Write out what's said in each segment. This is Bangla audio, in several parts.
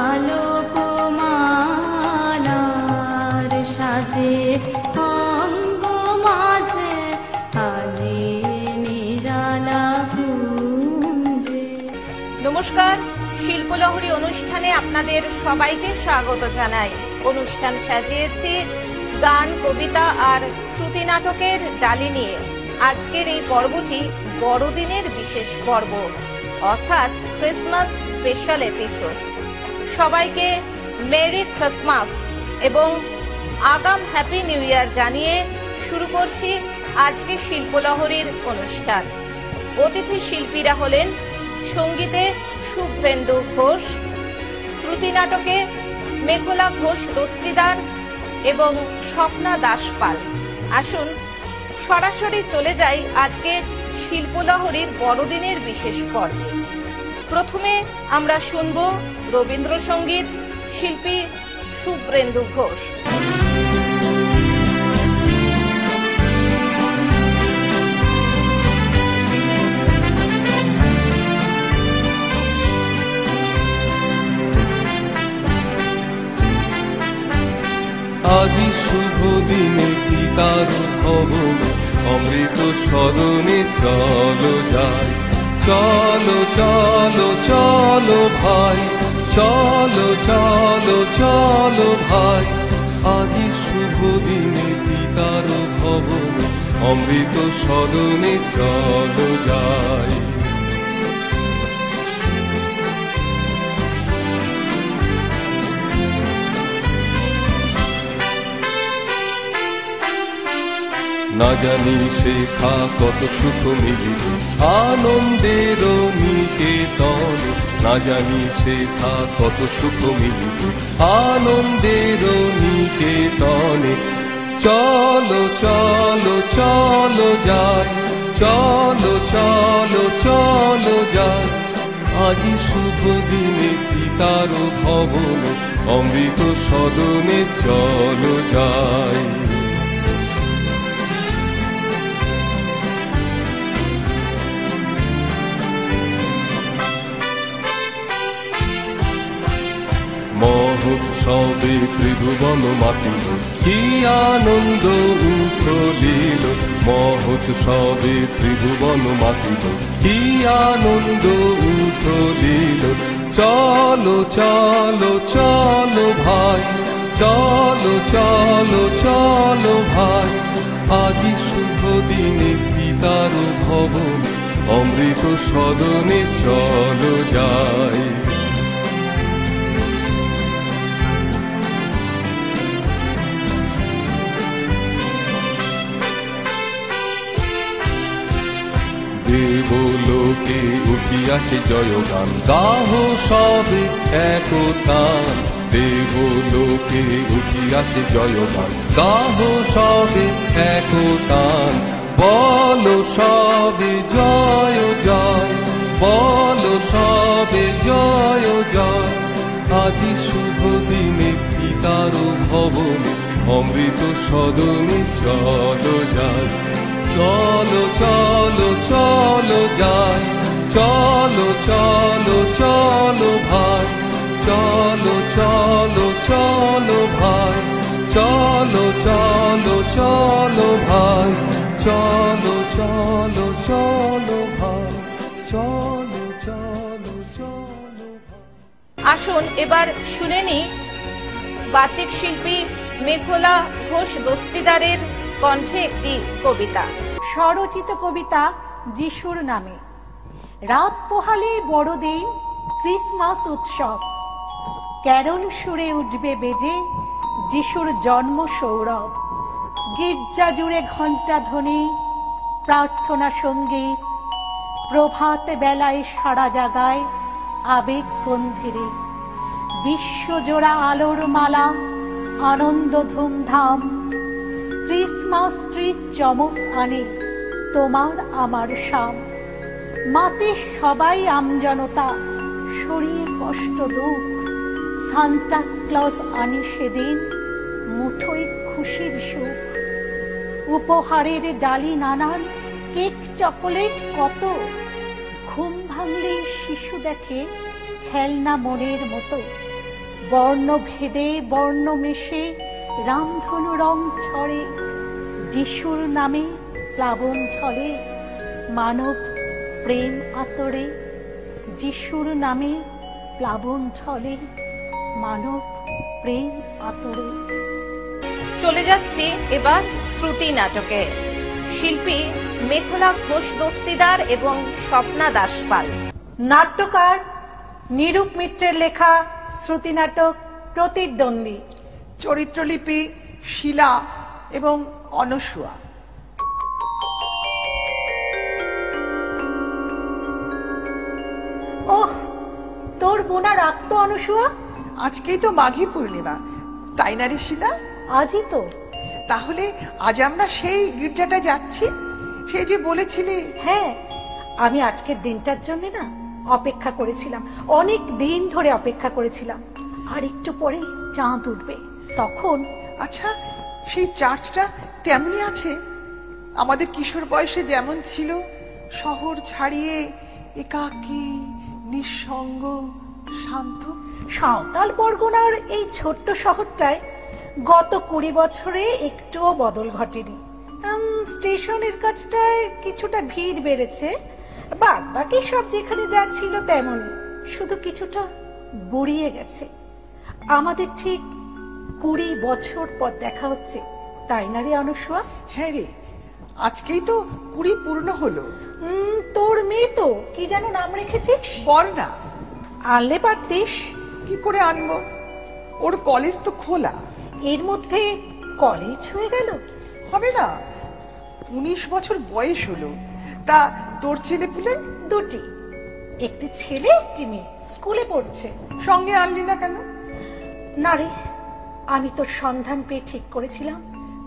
আলোকমালার সাজে অঙ্গ মাঝে আজিয়ে নিরালা কুঞ্জে। নমস্কার, শিল্পলহরী অনুষ্ঠানে আপনাদের সবাইকে স্বাগত জানাই। অনুষ্ঠান সাজিয়েছি গান, কবিতা আর শ্রুতি নাটকের ডালি নিয়ে। আজকের এই পর্বটি বড়দিনের বিশেষ পর্ব, অর্থাৎ ক্রিসমাস স্পেশাল এপিসোড। সবাইকে মেরি ক্রিসমাস এবং আগাম হ্যাপি নিউ ইয়ার জানিয়ে শুরু করছি আজকে শিল্পলহরীর অনুষ্ঠান। অতিথি শিল্পীরা হলেন সঙ্গীতে শুভ্রেন্দু ঘোষ, শ্রুতি নাটকে মেঘলা ঘোষ দস্তিদার এবং স্বপ্না দাসপাল। আসুন সরাসরি চলে যাই আজকে শিল্পলহরীর বড়দিনের বিশেষ পর্বে। প্রথমে আমরা শুনব রবীন্দ্রসঙ্গীত, শিল্পী শুভ্রেন্দু ঘোষ। আজি শুভ দিনে পিতার ভবন অমৃত সদনে চলো যাই, চলো চলো চলো ভাই, চলো চলো চলো ভাই। আজি শুভ দিনে পিতার ভবন অমৃত সদনে চলো যাই। না জানি শেখা কত সুখ মিলিত আনন্দের নিকেতনে, না জানি শেখা কত সুখ মিলিত আনন্দের নিকেতনে। চলো চলো চলো যাই, চলো চলো চলো যাই। আজি শুভ দিনে পিতার ভবন অমৃত সদনে চলো যাই। মহোৎসবে ত্রিভুবন মাতিল কি আনন্দ উথলিল, মহোৎসবে ত্রিভুবন মাতিল কি আনন্দ উথলিল। চলো চলো চলো ভাই, চলো চলো চলো ভাই। আজি শুভ দিনে পিতার ভবন অমৃত সদনে চলো যাই। দেবলোকে উঠিয়াছে জয়গান, গাহ সবে একতান। দেবলোকে উঠিয়াছে জয়গান, গাহ সবে একতান। বলো সবে জয় জয়, বলো সবে জয় জয়। আজি শুভ দিনে পিতার ভবন অমৃত সদনে চলো যাই, চলো চলো চলো যাই। চলো চলো চলো ভাই, চলো চলো চলো ভাই, চলো চলো চলো ভাই, চলো চলো চলো ভাই, চলো চলো চলো ভাই। আসুন এবার শুনে নি বাচিক শিল্পী মেঘলা ঘোষ দস্তিদারের কণ্ঠে একটি কবিতা। স্বরচিত কবিতা যিশুর নামে। রাত পোহালে বড়দিন, ক্রিসমাস উৎসব, ক্যারল সুরে উঠবে বেজে যিশুর জন্ম সৌরভ। গির্জা জুড়ে ঘণ্টা ধ্বনি, প্রার্থনা সঙ্গীত, প্রভাত বেলায় সারা জাগায় আবেগ গন্ধেরে। বিশ্বজোড়া আলোর মালা, আনন্দ ধুমধাম, ক্রিসমাস ট্রির চমক আনে তোমার আমার শাম। মাতে সবাই আমজনতা, সরিয়ে কষ্ট দুঃখ, সান্তা ক্লজ আনে সেদিন মুঠোয় খুশির সুখ। উপহারের ডালি নানান, কেক চকোলেট কত, ঘুম ভাঙলে শিশু দেখে খেলনা মনের মতো। বর্ণভেদে বর্ণ মেশে রামধনু রং ছড়ে, যিশুর নামে প্লাবন ছলে মানব প্রেম আতরে। যিশুর নামে প্লাবন ছলে মানব প্রেম আতরে। চলে যাচ্ছি এবার শ্রুতি নাটকে। শিল্পী মেখলা ঘোষ দস্তিদার এবং স্বপ্না দাসপাল। নাট্যকার নিরূপ মিত্রের লেখা শ্রুতি নাটক প্রতিদ্বন্দ্বী। চরিত্রলিপি শিলা এবং অনসূয়া। ওহ, তোর বোনা রাখতো অনসূয়া? আজকেই তো মাঘী পূর্ণিমা, তাই না রে শিলা? আজই তো। তাহলে আজ আমরা সেই গির্জাটা যাচ্ছি, সে যে বলেছিলি। হ্যাঁ, আমি আজকের দিনটার জন্য না অপেক্ষা করেছিলাম, অনেক দিন ধরে অপেক্ষা করেছিলাম। আর একটু পরে চাঁদ উঠবে, তখন। আচ্ছা, সেই চার্চটা তেমনই আছে আমাদের কিশোর বয়সে যেমন ছিল, শহর ছাড়িয়ে একাকী নিঃসঙ্গ শান্ত। সাঁওতাল পরগনার এই ছোট্ট শহরটায় গত 20 বছরে একটুও বদল ঘটেনি। স্টেশনের কাছটায় কিছুটা ভিড় বেড়েছে, বাদ বাকি সব যেখানে যা ছিল তেমন, শুধু কিছুটা বুড়িয়ে গেছে। আমাদের ঠিক 20 বছর পর দেখা হচ্ছে, তাই না রে অনসূয়া? হ্যাঁ রে, আজকেই তো 20 পূর্ণ হলো। তোর মেয়ে তো কি যেন নাম রেখেছিস? বর্ণা। আনলে পারতিস। কি করে আনবো, ওর কলেজ তো খোলা। এর মধ্যে কলেজ হয়ে গেল? হবে না, 19 বছর বয়স হলো। তা তোর ছেলে পুলে? দুটি, একটি ছেলে একটি মেয়ে, স্কুলে পড়ছে। সঙ্গে আনলি না কেন? না রে, আমি তোর সন্ধান পেয়ে ঠিক করেছিলাম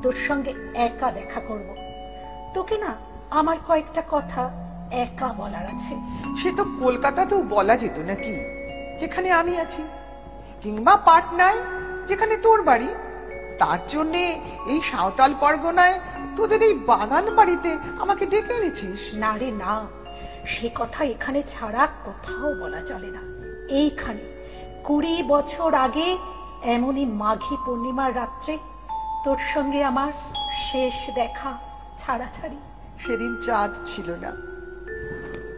তোর সঙ্গে একা দেখা করব। তোকে না আমার কয়েকটা কথা একা বলার আছে। সে তো কলকাতাতেও বলা যেত নাকি, যেখানে আমি আছি, কিংবা পাটনায় যেখানে তোর বাড়ি। তার জন্যে এই সাঁওতাল পরগনায় তোদের এই বাগান বাড়িতে আমাকে ডেকে এনেছিস? না রে না, সে কথা এখানে ছাড়া কোথাও বলা চলে না। এইখানে 20 বছর আগে এমনই মাঘী পূর্ণিমার রাত্রে তোর সঙ্গে আমার শেষ দেখা, ছাড়াছাড়ি। সেদিন চাঁদ ছিল না,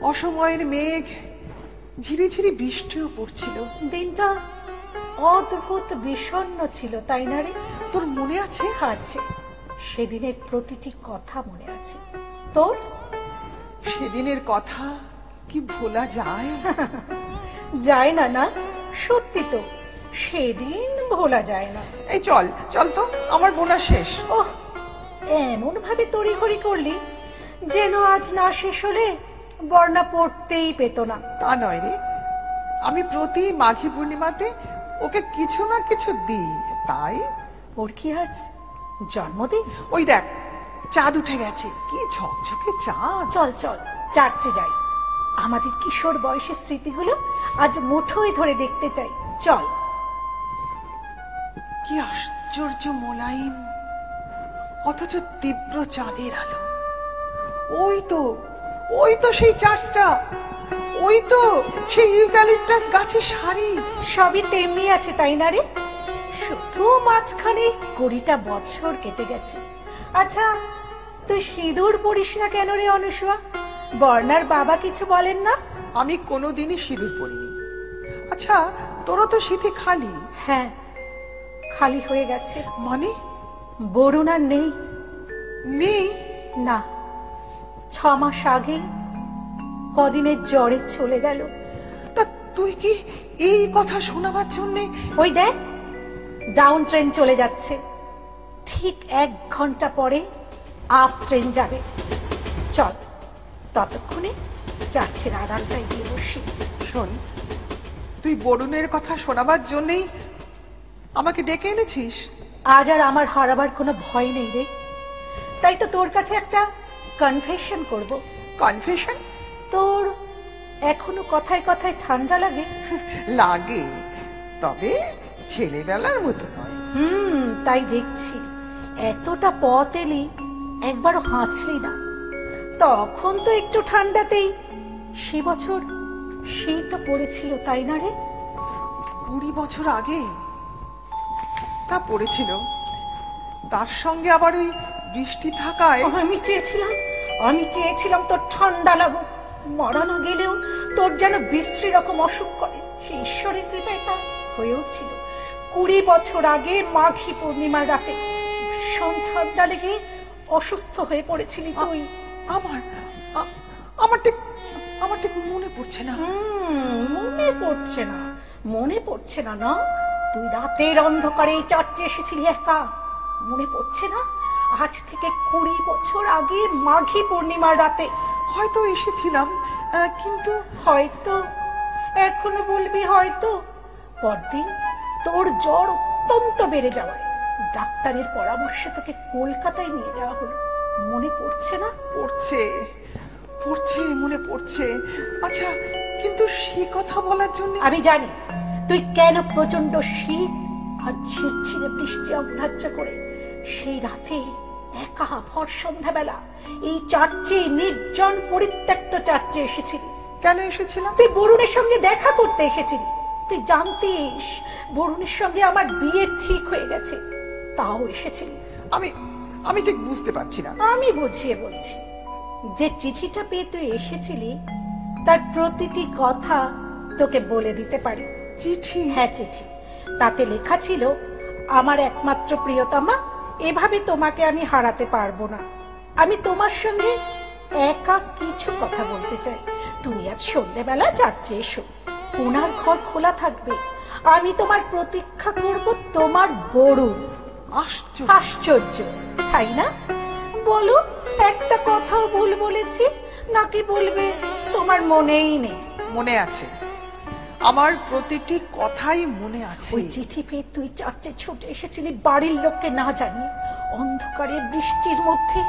অসময়ের মেঘ, ঝিরিঝিরি বৃষ্টিও পড়ছিল। দিনটা অদ্ভুত বিষণ্ণ ছিল, তাই না রে? তোর মনে আছে? আছে, সেদিনের প্রতিটি কথা মনে আছে। তোর? সেদিনের কথা কি ভোলা যায়? যায় না? না, সত্যি তো, সেদিন ভোলা যায় না। এই চল চল তো, আমার বোনা শেষ। ওহ, এমন ভাবে তড়িঘড়ি করলি যেন আজ না শেষ হলে বর্ণা পড়তেই পেত না। তা নয় রে, আমি প্রতি মাঘী পূর্ণিমাতে ওকে কিছু না কিছু দিই, তাই। ওর কি আজ জন্মদিন? ওই দেখ, চাঁদ উঠে গেছে, কি ঝকঝকে চাঁদ। চল চল, চার্চে যাই। আমাদের কিশোর বয়সের স্মৃতিগুলো আজ মুঠোয় ধরে দেখতে চাই, চল। কি আশ্চর্য মোলায়েম অথচ তীব্র চাঁদের আলো। ওই তো সেই চার্চটা, ওই তো সেই ইউক্যালিপটাস গাছের সারি। সবই তেমনি আছে, তাই না রে? শুধু মাঝখানে 20টা বছর কেটে গেছে। আচ্ছা, তুই সিঁদুর পরিস না কেন রে অনসূয়া? বর্ণার বাবা কিছু বলেন না? আমি কোনোদিনই সিঁদুর পরিনি। আচ্ছা, তোরও তো সিঁথি খালি। হ্যাঁ, খালি হয়ে গেছে। মানে? বরুণ আর নেই। নেই? না, 6 মাস আগে কদিনের জ্বরে চলে গেল। তা তুই কি এই কথা শোনাবার জন্যে? ওই দেখ, ডাউন ট্রেন চলে যাচ্ছে, ঠিক 1 ঘন্টা পরে আপ ট্রেন যাবে। চল, ততক্ষণে চার্চের আড়ালটায় গিয়ে বসি। শোন, তুই বরুণের কথা শোনাবার জন্যই আমাকে ডেকে এনেছিস? আজ আর আমার হারাবার কোনো ভয় নেই রে, তাই তো তোর কাছে একটা কনফেশন করব। কনফেশন? তোর এখনো কথায় কথায় ঠান্ডা লাগে? লাগে, তবে ছেলেবেলার মতো নয়। তাই দেখছি। এতটা পথ এলি, একবারও হাঁচলি না। তখন তো একটু ঠান্ডাতেই সে বছর শীত পড়েছিল, তাই না রে? 20 বছর আগে তা পড়েছিল, তার সঙ্গে আবার ওই বৃষ্টি থাকায়। আমি চেয়েছিলাম তোর ঠান্ডা লাগুক, মরা না গেলেও তোর যেন বিশ্রী রকম অসুখ করে। সেই ঈশ্বরের কৃপায় তা হয়েও ছিল। 20 বছর আগে মাঘী পূর্ণিমার রাতে ভীষণ ঠান্ডা লেগে অসুস্থ হয়ে পড়েছিলি তুই। আমার ঠিক মনে পড়ছে না। মনে পড়ছে না না? তুই রাতের অন্ধকারে এই চার্চে এসেছিলি একা, মনে পড়ছে না? আজ থেকে 20 বছর আগে মাঘী পূর্ণিমার রাতে হয়তো এসেছিলাম, কিন্তু হয়তো এখনো বলবি হয়তো। পরদিন তোর জ্বর অত্যন্ত বেড়ে যাওয়ায় ডাক্তারের পরামর্শে তোকে কলকাতায় নিয়ে যাওয়া হলো, মনে পড়ছে না? পড়ছে, মনে পড়ছে। আচ্ছা, কিন্তু সে কথা বলার জন্য আমি জানি তুই কেন প্রচন্ড শীত আর ঝিরঝিরে বৃষ্টি অগ্রাহ্য করে সেই রাতে একা ভর সন্ধ্যাবেলা এই চার্চে, নির্জন পরিত্যক্ত চার্চে এসেছিলি। কেন এসেছিলাম? তুই বরুণের সঙ্গে দেখা করতে এসেছিলি। তুই জানতিস বরুণের সঙ্গে আমার বিয়ে ঠিক হয়ে গেছে, তাও এসেছিলি। আমি ঠিক বুঝতে পারছি না। আমি বুঝিয়ে বলছি। যে চিঠিটা পেয়ে তুই এসেছিলি তার প্রতিটি কথা তোকে বলে দিতে পারি। চিঠি? হ্যাঁ, চিঠি। তাতে লেখা ছিল, আমার একমাত্র প্রিয়তমা, এভাবে তোমাকে আমি হারাতে পারবো না। আমি তোমার সঙ্গে একা কিছু কথা বলতে চাই। তুমি আজ সন্ধ্যেবেলা চার্চে এসো, কোনার ঘর খোলা থাকবে। আমি তোমার প্রতীক্ষা করব, তোমার বরুণ। আশ্চর্য, তাই না? বলো, একটা কথাও ভুল বলেছি নাকি বলবে তোমার মনেই নেই? মনে আছে, আমার প্রতিটি কথাই মনে আছে। ওই চিঠি পেয়ে তুই চার্চে ছুটে এসেছিলি বাড়ির লোককে না জানিয়ে, অন্ধকারে বৃষ্টির মধ্যে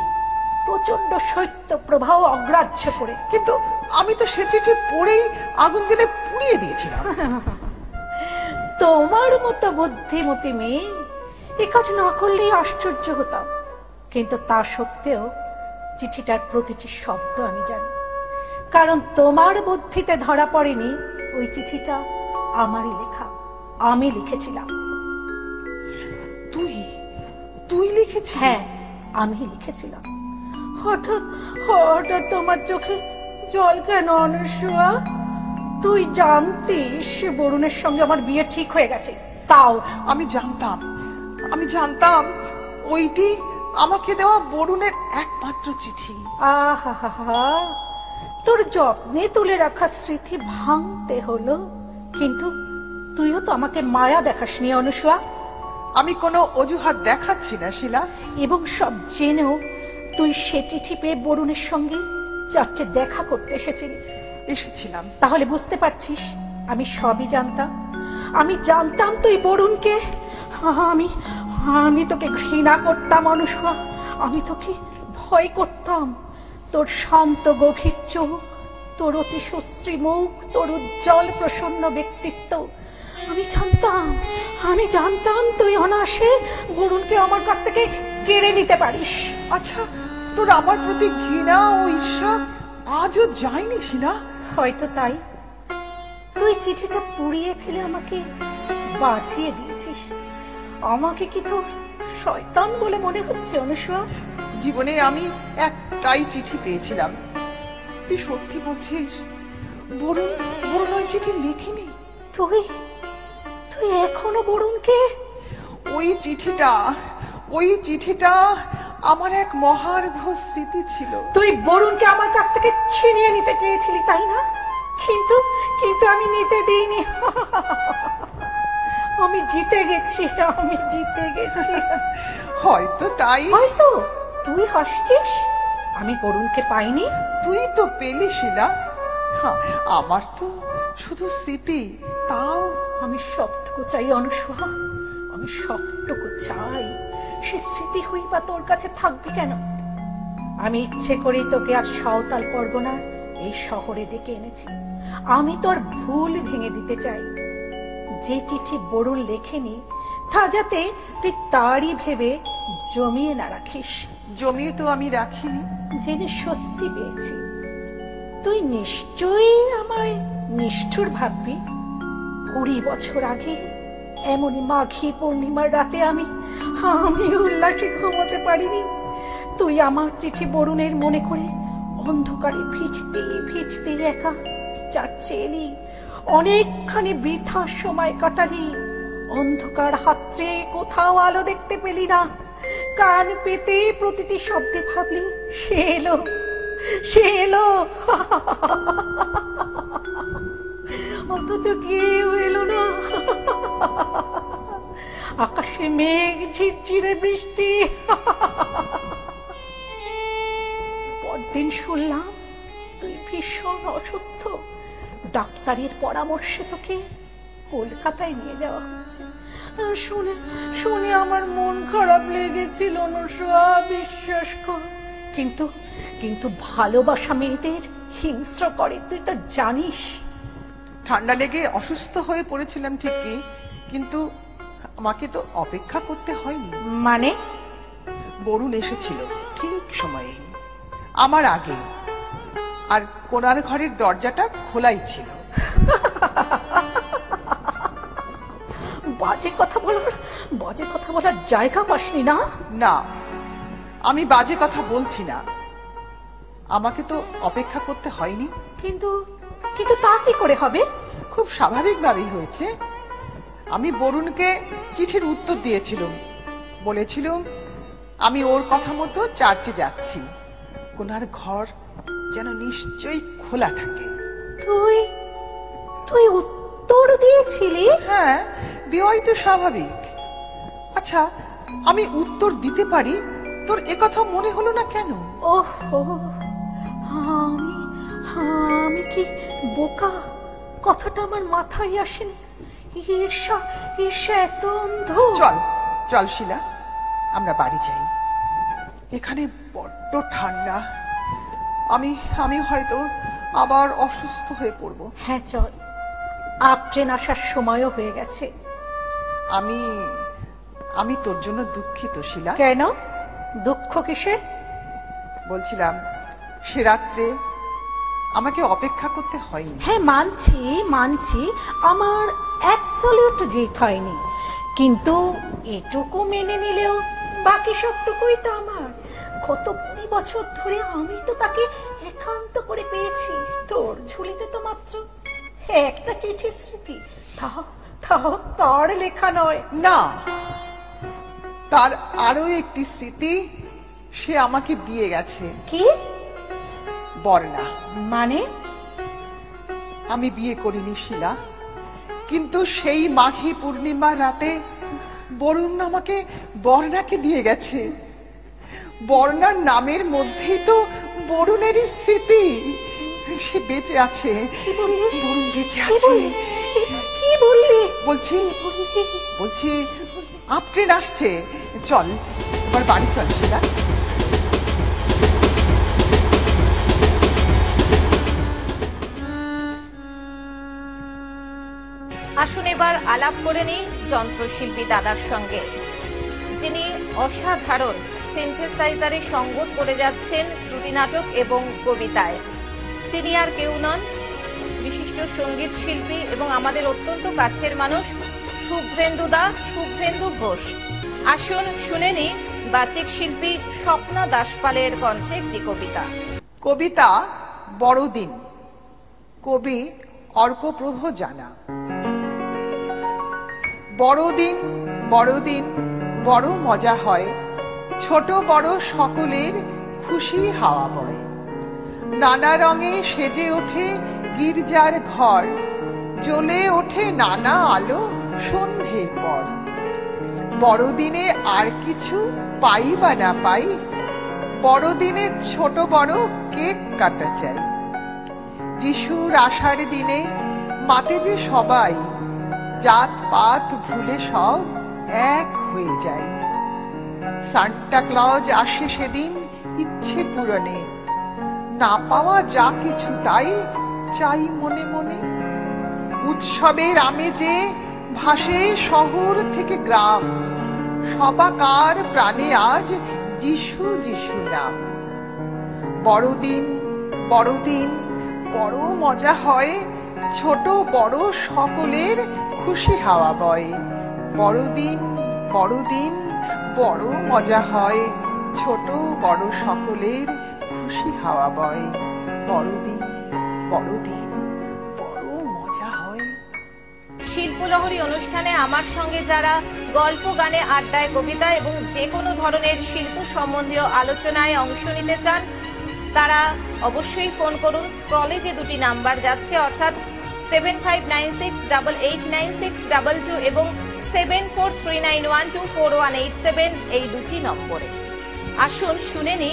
প্রচন্ড শৈত্য প্রবাহ অগ্রাহ্য করে। কিন্তু আমি তো সে চিঠি পড়েই আগুন জ্বেলে পুড়িয়ে দিয়েছিলাম। তোমার মতো বুদ্ধিমতী মেয়ে এ কাজ না করলেই আশ্চর্য হতাম। কিন্তু তা সত্ত্বেও চিঠিটার প্রতিটি শব্দ আমি জানি, কারণ তোমার বুদ্ধিতে ধরা পড়েনি ওই চিঠিটা আমারই লেখা, আমি লিখেছিলাম। তুই লিখেছিস? হ্যাঁ, আমি লিখেছিলাম। হঠাৎ তোমার চোখে জল কেন অনুসুয়া? তুই জানতিস বরুণের সঙ্গে আমার বিয়ে ঠিক হয়ে গেছে, তাও? আমি জানতাম ওইটি আমাকে দেওয়া বরুণের একমাত্র চিঠি। আহা, তোর যত্নে তুলে রাখা স্মৃতি ভাঙতে হলো। কিন্তু তুইও তো আমাকে মায়া দেখাসনি অনুসুয়া। আমি কোনো অজুহাত দেখাচ্ছি না শিলা। এবং সব জেনেও তুই সে চিঠি পেয়ে বরুণের সঙ্গে চার্চে দেখা করতে এসেছিলাম। তাহলে বুঝতে পারছিস আমি সবই জানতাম। আমি জানতাম তুই বরুণকে। আমি তোকে ঘৃণা করতাম অনুসুয়া, আমি তোকে ভয় করতাম। তোর শান্ত গভীর চোখ, তোর অতি সুশ্রী মুখ, তোর উজ্জ্বল প্রসন্ন ব্যক্তিত্ব। আমি জানতাম তুই অনায়াসে বরুণকে আমার কাছ থেকে কেড়ে নিতে পারিস। আচ্ছা, তোর আমার প্রতি ঘৃণা ও ঈর্ষা আজও যায়নি শিলা? হয়তো তাই তুই চিঠিটা পুড়িয়ে ফেলে আমাকে বাঁচিয়ে দিয়েছিস। আমাকে কি তোর শয়তান বলে মনে হচ্ছে অনুসুয়া? জীবনে আমি একটাই চিঠি পেয়েছিলাম। তুই সত্যি বলছিস বরুণ ওই চিঠি লেখেনি? তুই এখনো বরুণকে? ওই চিঠিটা আমার এক মহার্ঘ স্মৃতি ছিল। তুই বরুণকে আমার কাছ থেকে ছিনিয়ে নিতে চেয়েছিলি, তাই না? কিন্তু আমি নিতে দিইনি। আমি জিতে গেছি। হয়তো তাই। হয়তো তুই হাসছিস, আমি বরুণকে পাইনি। তুই তো পেলি শিলা। আমার তো শুধু স্মৃতি, তাও। আমি সবটুকু চাই অনুসুয়া, আমি সবটুকু চাই। সে স্মৃতি হইবা তোর কাছে থাকবে কেন? আমি ইচ্ছে করেই তোকে আজ সাঁওতাল পরগনার এই শহরে ডেকে এনেছি। আমি তোর ভুল ভেঙে দিতে চাই। যে চিঠি বরুণ লেখেনি তা যাতে তুই তারই ভেবে জমিয়ে না রাখিস। জমিয়ে তো আমি রাখিনি। জেনে স্বস্তি পেয়েছি। তুই নিশ্চয়ই আমায় নিষ্ঠুর ভাববি। 20 বছর আগে এমনই মাঘী পূর্ণিমার রাতে আমি উল্লাসে ঘুমোতে পারিনি। তুই আমার চিঠি বরুণের মনে করে অন্ধকারে ভিজতে ভিজতে একা চার্চে এলি, অনেকখানি বৃথা সময় কাটালি। অন্ধকার হাতড়ে কোথাও আলো দেখতে পেলি না, কান পেতে প্রতিটি শব্দে ভাবলি সে এলো, সে এলো। অথচ কেউ এলো না। আকাশে মেঘ, ঝিরঝিরে বৃষ্টি। পরদিন শুনলাম তুই ভীষণ অসুস্থ, ডাক্তারের পরামর্শে তোকে কলকাতায় নিয়ে যাওয়া হচ্ছে। শুনে আমার মন খারাপ লেগেছিল অনুসয়া, বিশ্বাস কর। কিন্তু ভালোবাসা মেয়েদের হিংস্র করে, তুই তো জানিস। ঠান্ডা লেগে অসুস্থ হয়ে পড়েছিলাম ঠিকই, কিন্তু আমাকে তো অপেক্ষা করতে হয়নি। মানে? বরুণ এসেছিল ঠিক সময়ে, আমার আগে, আর কোনার ঘরের দরজাটা খোলাই ছিল। বাজে কথা বলার জায়গা পাসনি না? না, আমি বাজে কথা বলছি না। আমাকে তো অপেক্ষা করতে হয়নি। কিন্তু তা কি করে হবে? খুব স্বাভাবিকভাবেই হয়েছে। আমি বরুণকে চিঠির উত্তর দিয়েছিলাম, বলেছিলাম আমি ওর কথা মতো চার্চে যাচ্ছি, কোনার ঘর যেন নিশ্চয়ই খোলা থাকে। তুই উত্তর দিয়েছিলি? হ্যাঁ, দেওয়াই তো স্বাভাবিক। আচ্ছা, আমি উত্তর দিতে পারি, তোর একথা মনে হলো না কেন? ওহো, আমি কি বোকা? কথাটা আমার মাথায় আসেনি। ঈর্ষা এত অন্ধ। চল শিলা, আমরা বাড়ি যাই। এখানে বড্ড ঠান্ডা, আমি হয়তো আবার অসুস্থ হয়ে পড়বো। হ্যাঁ চল, আপ ট্রেন আসার সময়ও হয়ে গেছে। আমি তোর জন্য দুঃখিত শিলা। কেন? দুঃখ কিসের? বলছিলাম সে রাত্রে আমাকে অপেক্ষা করতে হয়নি। হ্যাঁ মানছি আমার অ্যাবসলিউট জিত হয়নি, কিন্তু এটুকু মেনে নিলেও বাকি সবটুকুই তো আমার। কত 20 বছর ধরে আমি তো তাকে একান্ত করে পেয়েছি। তোর ঝুলিতে তো মাত্র একটা চিঠি স্মৃতি, তাও তার লেখা নয়। না, তার আরো একটি স্মৃতি সে আমাকে দিয়ে গেছে। কি? বর্ণা। মানে? আমি বিয়ে করিনি শিলা, কিন্তু সেই মাঘী পূর্ণিমা রাতে বরুণ আমাকে বর্ণাকে দিয়ে গেছে। বর্ণার নামের মধ্যেই তো বরুণেরই স্মৃতি। সে বেঁচে আছে। বরুণ বেঁচে আছে। কি বললি? বলছি আপ ট্রেন আসছে, চল এবার বাড়ি চল শিলা। আসুন এবার আলাপ করে নিই যন্ত্রশিল্পী দাদার সঙ্গে, যিনি অসাধারণ সিনথেসাইজারে সঙ্গত করে যাচ্ছেন শ্রুতি নাটক এবং কবিতায়। তিনি আর কেউ নন, বিশিষ্ট সঙ্গীত শিল্পী এবং আমাদের অত্যন্ত কাছের মানুষ শুভ্রেন্দু ঘোষ। আসুন শুনে নিই বাচিক শিল্পী স্বপ্না দাসপালের কণ্ঠে একটি কবিতা। কবিতা বড়দিন, কবি অর্কপ্রভ জানা। বড়দিন বড় মজা হয়, ছোট বড় সকলের খুশি হাওয়া বয়। নানা রঙে সেজে ওঠে গির্জার ঘর, জ্বলে ওঠে নানা আলো সন্ধে পর। বড়দিনে আর কিছু পাই বা না পাই, বড়দিনে ছোট বড় কেক কাটা চাই। যিশুর আসার দিনে মাতে যে সবাই, জাত পাত ভুলে সব এক হয়ে যায়। সান্টা ক্লজ আসে সেদিন ইচ্ছে পূরণে, না পাওয়া যা কিছু তাই চাই মনে মনে। উৎসবের আমেজে ভাসে শহর থেকে গ্রাম, সবাকার প্রাণে আজ যিশু যিশু নাম। বড়দিন বড় মজা হয়, ছোট বড় সকলের খুশি হাওয়া বয়। বড়দিন বড়দিন বড় মজা হয়, ছোট বড় সকলের খুশি হাওয়া বয়। বড়দিন বড়দিন বড় মজা হয়। শিল্পলহরী অনুষ্ঠানে আমার সঙ্গে যারা গল্প, গানে, আড্ডায়, কবিতা এবং যে কোনো ধরনের শিল্প সম্বন্ধীয় আলোচনায় অংশ নিতে চান তারা অবশ্যই ফোন করুন। স্ক্রলে যে দুটি নাম্বার যাচ্ছে অর্থাৎ 7596889622 এবং 7439124187 এই দুটি নম্বরে। আসুন শুনে নি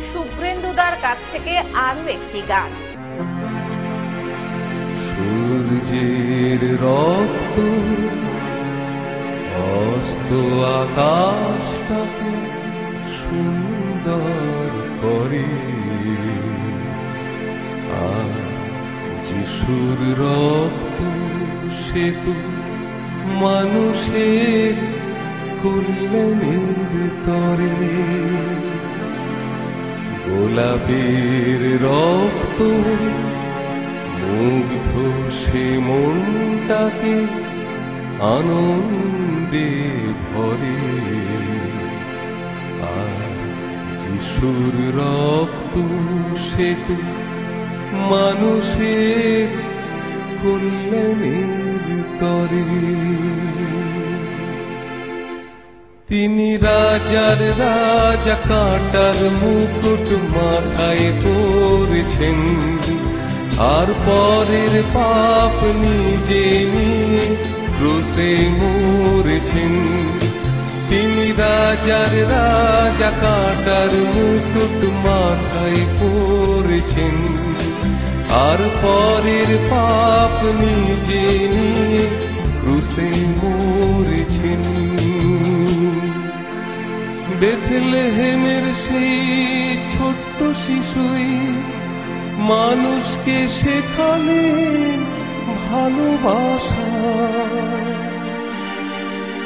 শুভ্রেন্দুদার কাছ থেকে আরো একটি গান। সূর্যের রক্ত অস্ত আকাশটাকে সুন্দর করে, আর যিশুর রক্ত সে তো মানুষের কল্যাণের তরে। গোলাপের রক্ত মুগ্ধ সে মনটাকে আনন্দে ভরে, আর যিশুর রক্ত সে তো মানুষের কল্যাণের তরে। তিনি রাজার রাজা, কাঁটার মুকুট মাথায় পরেছেন, আর পরের পাপ নিজে নিয়ে ক্রুশে মরেছেন। তিনি রাজার রাজা, কাঁটার মুকুট মাথায় পরেছেন, আর পরের পাপ নিজে নিয়ে ক্রুশে মরেছেন। বেথলেহেমের সেই ছোট্ট শিশুই মানুষকে শেখালেন ভালোবাসা।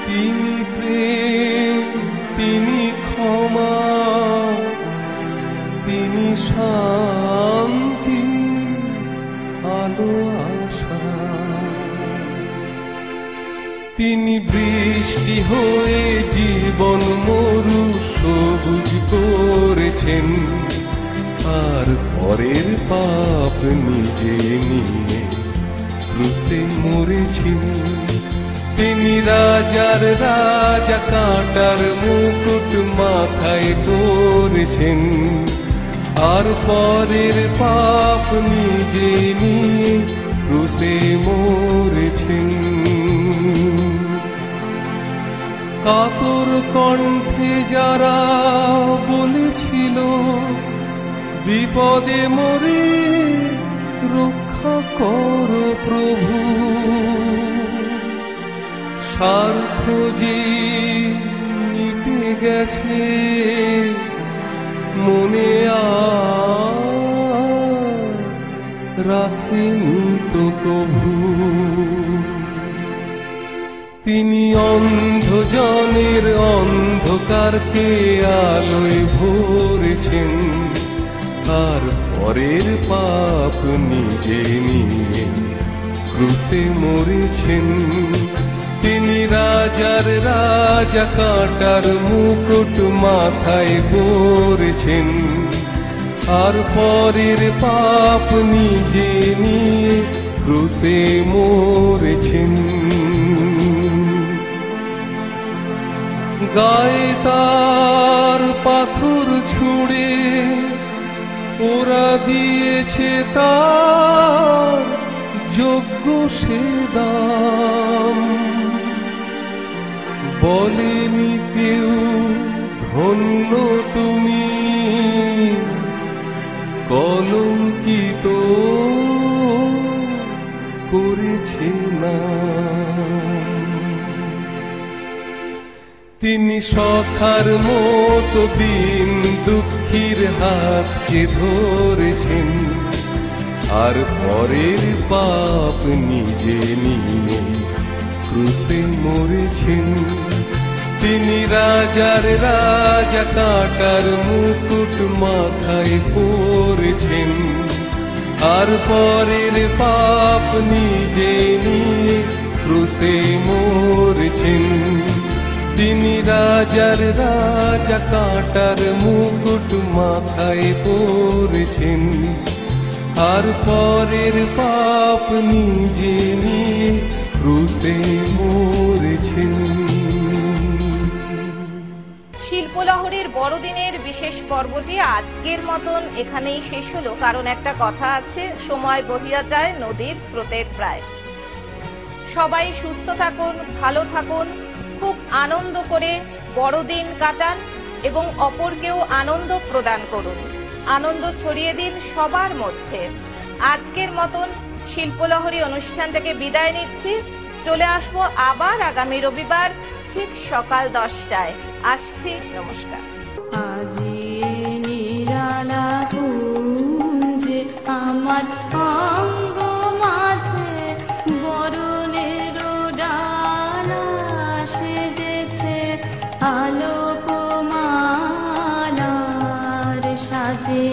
তিনি প্রেম, তিনি ক্ষমা, তিনি শান্তি, আলো, আশা। তিনি বৃষ্টি হয়ে জীবন মরু সবুজ করেছেন, আর পরের পাপ নিজে নিয়ে ক্রুশে মরেছেন। তিনি রাজার রাজা, কাঁটার মুকুট মাথায় পরেছেন, আর পরের পাপ নিজে নিয়ে ক্রুশে মরেছেন। কাতর কণ্ঠে যারা বলেছিল বিপদে মরে রক্ষা করো প্রভু, স্বার্থ যে মিটে গেছে মনে রাখেনি তো কভু। তিনি অন্ধজনের অন্ধকারকে আলোয় ভরেছেন, আর পরের পাপ নিজে নিয়ে ক্রুশে মরেছেন। তিনি রাজার রাজা, কাঁটার মুকুট মাথায় পরেছেন, আর পরের পাপ নিজে নিয়ে ক্রুশে মরেছেন। গায়ে তার পাথর ছুঁড়ে ওরা দিয়েছে তার যোগ্য সে দাম। বলেনি কেউ ধন্য তুমি, কলঙ্কিত করেছে না। তিনি সখার মতো দিন দুঃখীর হাতকে ধরেছেন, আর পরের পাপ নিজে নিয়ে ক্রুশে মরেছেন। তিনি রাজার রাজা, কাঁটার মুকুট মাথায় পরেছেন, আর পরের পাপ নিজে নিয়ে ক্রুশে মরেছেন। তিনি রাজার রাজা, কাঁটার মুকুট মাথায় পরেছেন, আর পরের পাপ নিজে নিয়ে ক্রুশে মরেছেন। শিল্পলহরীর বড়দিনের বিশেষ পর্বটি আজকের মতন এখানেই শেষ হলো, কারণ একটা কথা আছে, সময় বহিয়া যায় নদীর স্রোতের প্রায়। সবাই সুস্থ থাকুন, ভালো থাকুন, খুব আনন্দ করে বড়দিন কাটান এবং অপরকেও আনন্দ প্রদান করুন, আনন্দ ছড়িয়ে দিন সবার মধ্যে। আজকের মতন শিল্পলহরী অনুষ্ঠান থেকে বিদায় নিচ্ছি। চলে আসবো আবার আগামী রবিবার ঠিক সকাল 10টায়। আসছি, নমস্কার। আজি নিরালা কুঞ্জে আমার অঙ্গ মাঝে বরণের ডালা সেজেছে আলোকমালার সাজে।